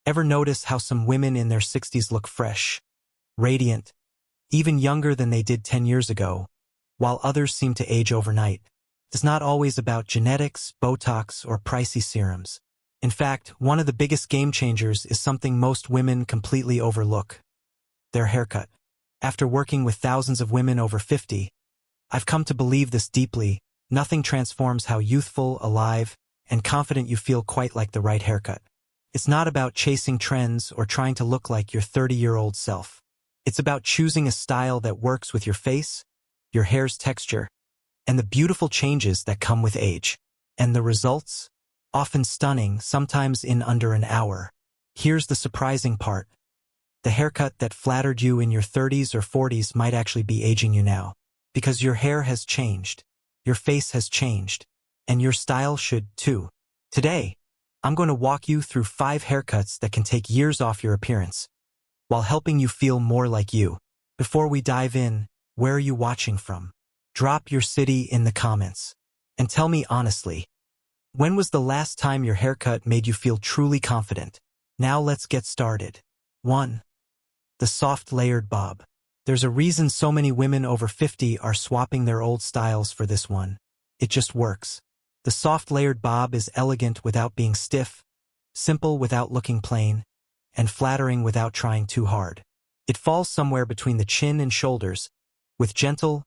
Ever notice how some women in their 60s look fresh, radiant, even younger than they did 10 years ago, while others seem to age overnight? It's not always about genetics, Botox, or pricey serums. In fact, one of the biggest game changers is something most women completely overlook: their haircut. After working with thousands of women over 50, I've come to believe this deeply: nothing transforms how youthful, alive, and confident you feel quite like the right haircut. It's not about chasing trends or trying to look like your 30-year-old self. It's about choosing a style that works with your face, your hair's texture, and the beautiful changes that come with age. And the results? Often stunning, sometimes in under an hour. Here's the surprising part: the haircut that flattered you in your 30s or 40s might actually be aging you now. Because your hair has changed, your face has changed, and your style should too. Today, I'm going to walk you through 5 haircuts that can take years off your appearance, while helping you feel more like you. Before we dive in, where are you watching from? Drop your city in the comments. And tell me honestly, when was the last time your haircut made you feel truly confident? Now let's get started. 1. The soft layered bob. There's a reason so many women over 50 are swapping their old styles for this one. It just works. The soft layered bob is elegant without being stiff, simple without looking plain, and flattering without trying too hard. It falls somewhere between the chin and shoulders, with gentle,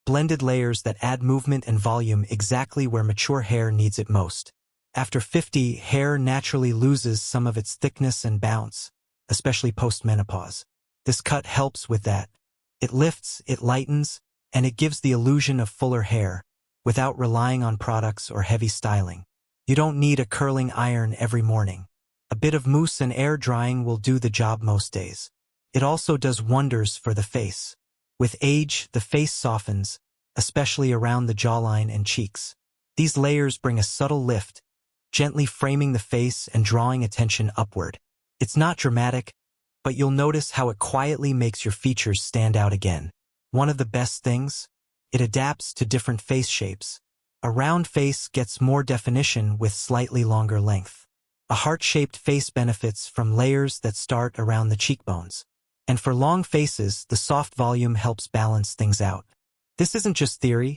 blended layers that add movement and volume exactly where mature hair needs it most. After 50, hair naturally loses some of its thickness and bounce, especially post-menopause. This cut helps with that. It lifts, it lightens, and it gives the illusion of fuller hair, without relying on products or heavy styling. You don't need a curling iron every morning. A bit of mousse and air drying will do the job most days. It also does wonders for the face. With age, the face softens, especially around the jawline and cheeks. These layers bring a subtle lift, gently framing the face and drawing attention upward. It's not dramatic, but you'll notice how it quietly makes your features stand out again. One of the best things? It adapts to different face shapes. A round face gets more definition with slightly longer length. A heart-shaped face benefits from layers that start around the cheekbones. And for long faces, the soft volume helps balance things out. This isn't just theory.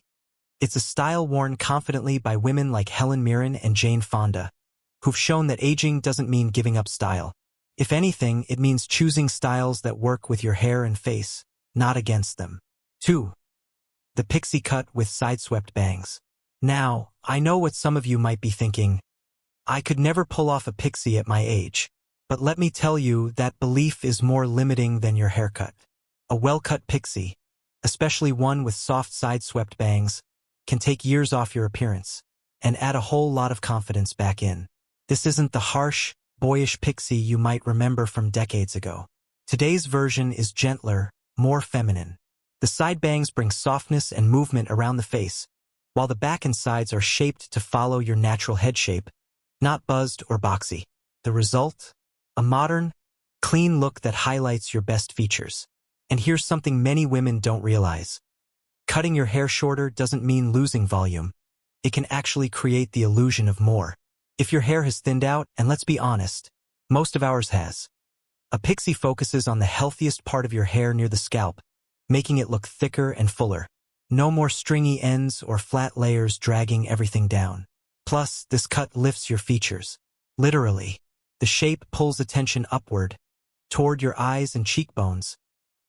It's a style worn confidently by women like Helen Mirren and Jane Fonda, who've shown that aging doesn't mean giving up style. If anything, it means choosing styles that work with your hair and face, not against them. 2. The pixie cut with side-swept bangs. Now, I know what some of you might be thinking. I could never pull off a pixie at my age. But let me tell you, that belief is more limiting than your haircut. A well-cut pixie, especially one with soft side-swept bangs, can take years off your appearance and add a whole lot of confidence back in. This isn't the harsh, boyish pixie you might remember from decades ago. Today's version is gentler, more feminine. The side bangs bring softness and movement around the face, while the back and sides are shaped to follow your natural head shape, not buzzed or boxy. The result? A modern, clean look that highlights your best features. And here's something many women don't realize. Cutting your hair shorter doesn't mean losing volume. It can actually create the illusion of more. If your hair has thinned out, and let's be honest, most of ours has, a pixie focuses on the healthiest part of your hair near the scalp, making it look thicker and fuller. No more stringy ends or flat layers dragging everything down. Plus, this cut lifts your features. Literally. The shape pulls attention upward, toward your eyes and cheekbones,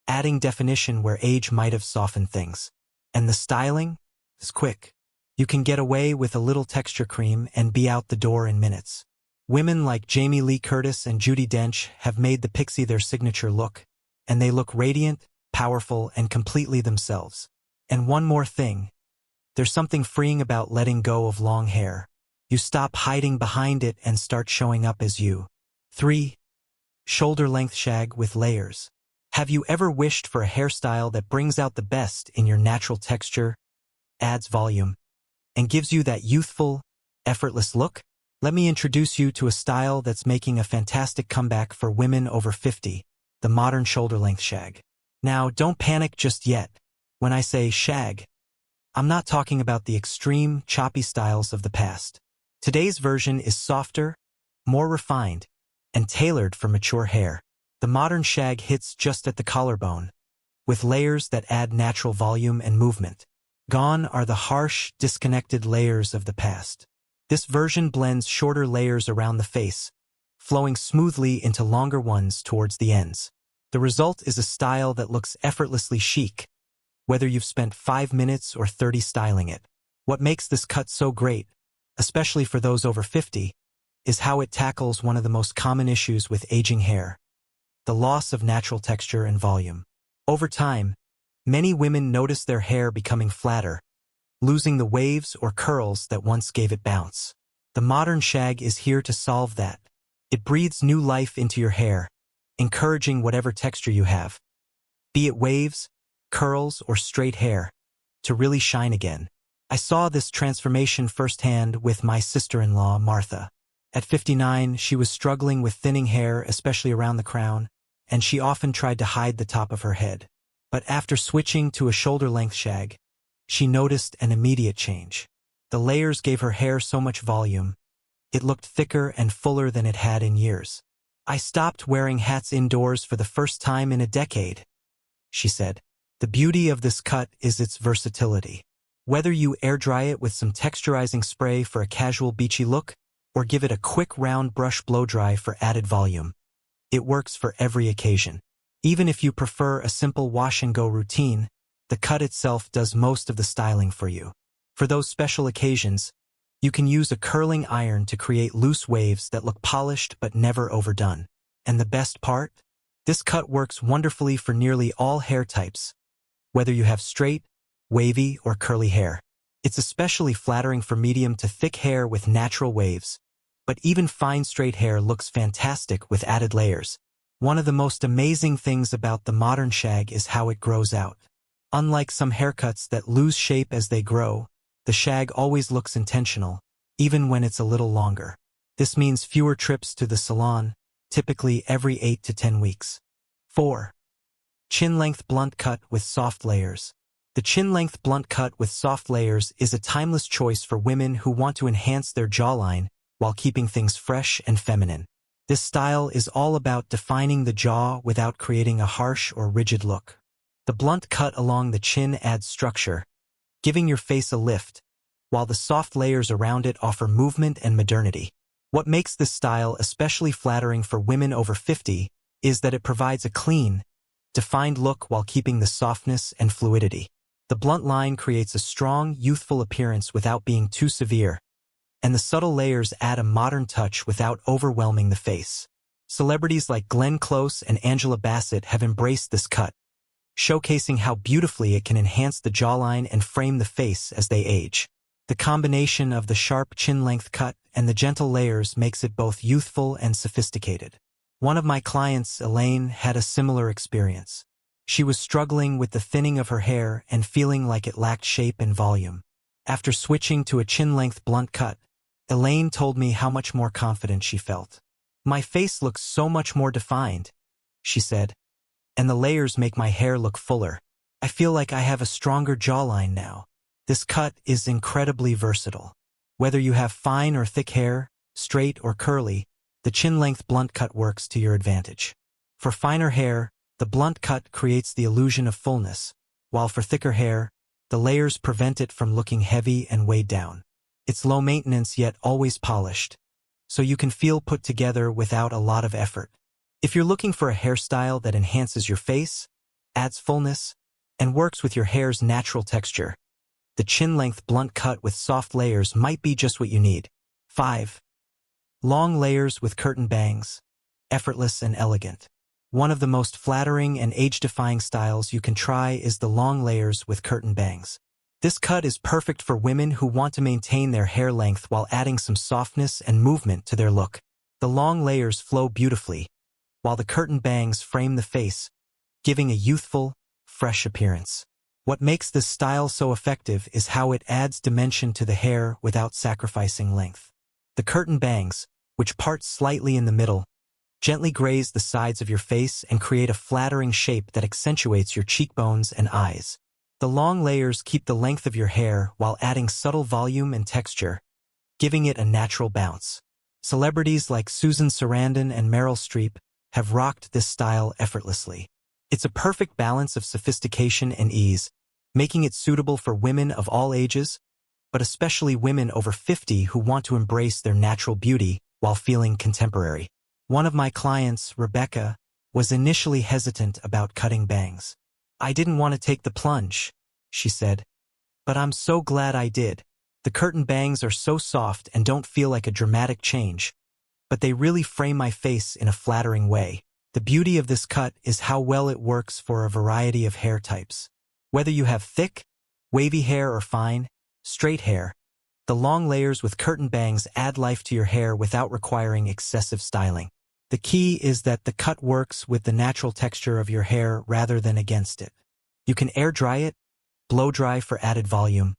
adding definition where age might have softened things. And the styling is quick. You can get away with a little texture cream and be out the door in minutes. Women like Jamie Lee Curtis and Judi Dench have made the pixie their signature look, and they look radiant, powerful, and completely themselves. And one more thing. There's something freeing about letting go of long hair. You stop hiding behind it and start showing up as you. 3. Shoulder-length shag with layers. Have you ever wished for a hairstyle that brings out the best in your natural texture, adds volume, and gives you that youthful, effortless look? Let me introduce you to a style that's making a fantastic comeback for women over 50, the modern shoulder-length shag. Now, don't panic just yet. When I say shag, I'm not talking about the extreme, choppy styles of the past. Today's version is softer, more refined, and tailored for mature hair. The modern shag hits just at the collarbone, with layers that add natural volume and movement. Gone are the harsh, disconnected layers of the past. This version blends shorter layers around the face, flowing smoothly into longer ones towards the ends. The result is a style that looks effortlessly chic, whether you've spent 5 minutes or 30 styling it. What makes this cut so great, especially for those over 50, is how it tackles one of the most common issues with aging hair: the loss of natural texture and volume. Over time, many women notice their hair becoming flatter, losing the waves or curls that once gave it bounce. The modern shag is here to solve that. It breathes new life into your hair, encouraging whatever texture you have, be it waves, curls, or straight hair, to really shine again. I saw this transformation firsthand with my sister-in-law, Martha. At 59, she was struggling with thinning hair, especially around the crown, and she often tried to hide the top of her head. But after switching to a shoulder-length shag, she noticed an immediate change. The layers gave her hair so much volume, it looked thicker and fuller than it had in years. "I stopped wearing hats indoors for the first time in a decade," she said. "The beauty of this cut is its versatility. Whether you air-dry it with some texturizing spray for a casual beachy look, or give it a quick round brush blow-dry for added volume, it works for every occasion. Even if you prefer a simple wash-and-go routine, the cut itself does most of the styling for you. For those special occasions, you can use a curling iron to create loose waves that look polished but never overdone. And the best part? This cut works wonderfully for nearly all hair types, whether you have straight, wavy, or curly hair. It's especially flattering for medium to thick hair with natural waves, but even fine straight hair looks fantastic with added layers. One of the most amazing things about the modern shag is how it grows out. Unlike some haircuts that lose shape as they grow, the shag always looks intentional, even when it's a little longer. This means fewer trips to the salon, typically every 8 to 10 weeks. 4. Chin-length blunt cut with soft layers. The chin-length blunt cut with soft layers is a timeless choice for women who want to enhance their jawline while keeping things fresh and feminine. This style is all about defining the jaw without creating a harsh or rigid look. The blunt cut along the chin adds structure, giving your face a lift, while the soft layers around it offer movement and modernity. What makes this style especially flattering for women over 50 is that it provides a clean, defined look while keeping the softness and fluidity. The blunt line creates a strong, youthful appearance without being too severe, and the subtle layers add a modern touch without overwhelming the face. Celebrities like Glenn Close and Angela Bassett have embraced this cut, showcasing how beautifully it can enhance the jawline and frame the face as they age. The combination of the sharp chin-length cut and the gentle layers makes it both youthful and sophisticated. One of my clients, Elaine, had a similar experience. She was struggling with the thinning of her hair and feeling like it lacked shape and volume. After switching to a chin-length blunt cut, Elaine told me how much more confident she felt. "My face looks so much more defined," she said, "and the layers make my hair look fuller. I feel like I have a stronger jawline now." This cut is incredibly versatile. Whether you have fine or thick hair, straight or curly, the chin-length blunt cut works to your advantage. For finer hair, the blunt cut creates the illusion of fullness, while for thicker hair, the layers prevent it from looking heavy and weighed down. It's low maintenance yet always polished, so you can feel put together without a lot of effort. If you're looking for a hairstyle that enhances your face, adds fullness, and works with your hair's natural texture, the chin-length blunt cut with soft layers might be just what you need. 5. Long layers with curtain bangs, effortless and elegant. One of the most flattering and age-defying styles you can try is the long layers with curtain bangs. This cut is perfect for women who want to maintain their hair length while adding some softness and movement to their look. The long layers flow beautifully, while the curtain bangs frame the face, giving a youthful, fresh appearance. What makes this style so effective is how it adds dimension to the hair without sacrificing length. The curtain bangs, which part slightly in the middle, gently graze the sides of your face and create a flattering shape that accentuates your cheekbones and eyes. The long layers keep the length of your hair while adding subtle volume and texture, giving it a natural bounce. Celebrities like Susan Sarandon and Meryl Streep have rocked this style effortlessly. It's a perfect balance of sophistication and ease, making it suitable for women of all ages, but especially women over 50 who want to embrace their natural beauty while feeling contemporary. One of my clients, Rebecca, was initially hesitant about cutting bangs. "I didn't want to take the plunge," she said, "but I'm so glad I did. The curtain bangs are so soft and don't feel like a dramatic change, but they really frame my face in a flattering way." The beauty of this cut is how well it works for a variety of hair types. Whether you have thick, wavy hair or fine, straight hair, the long layers with curtain bangs add life to your hair without requiring excessive styling. The key is that the cut works with the natural texture of your hair rather than against it. You can air dry it, blow dry for added volume,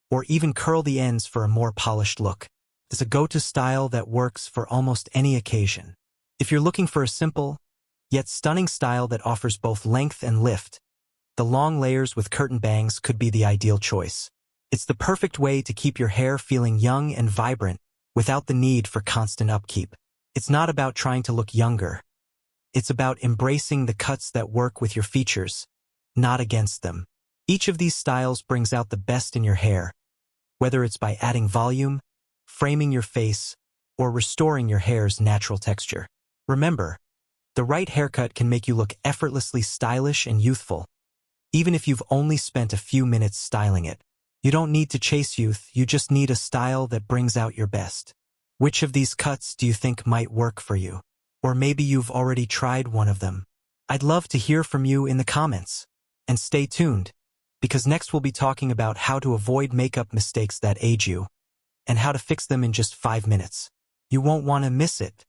or even curl the ends for a more polished look. It's a go-to style that works for almost any occasion. If you're looking for a simple, yet stunning style that offers both length and lift, the long layers with curtain bangs could be the ideal choice. It's the perfect way to keep your hair feeling young and vibrant without the need for constant upkeep. It's not about trying to look younger. It's about embracing the cuts that work with your features, not against them. Each of these styles brings out the best in your hair, whether it's by adding volume, framing your face, or restoring your hair's natural texture. Remember, the right haircut can make you look effortlessly stylish and youthful, even if you've only spent a few minutes styling it. You don't need to chase youth, you just need a style that brings out your best. Which of these cuts do you think might work for you? Or maybe you've already tried one of them. I'd love to hear from you in the comments. And stay tuned, because next we'll be talking about how to avoid makeup mistakes that age you, and how to fix them in just 5 minutes. You won't want to miss it.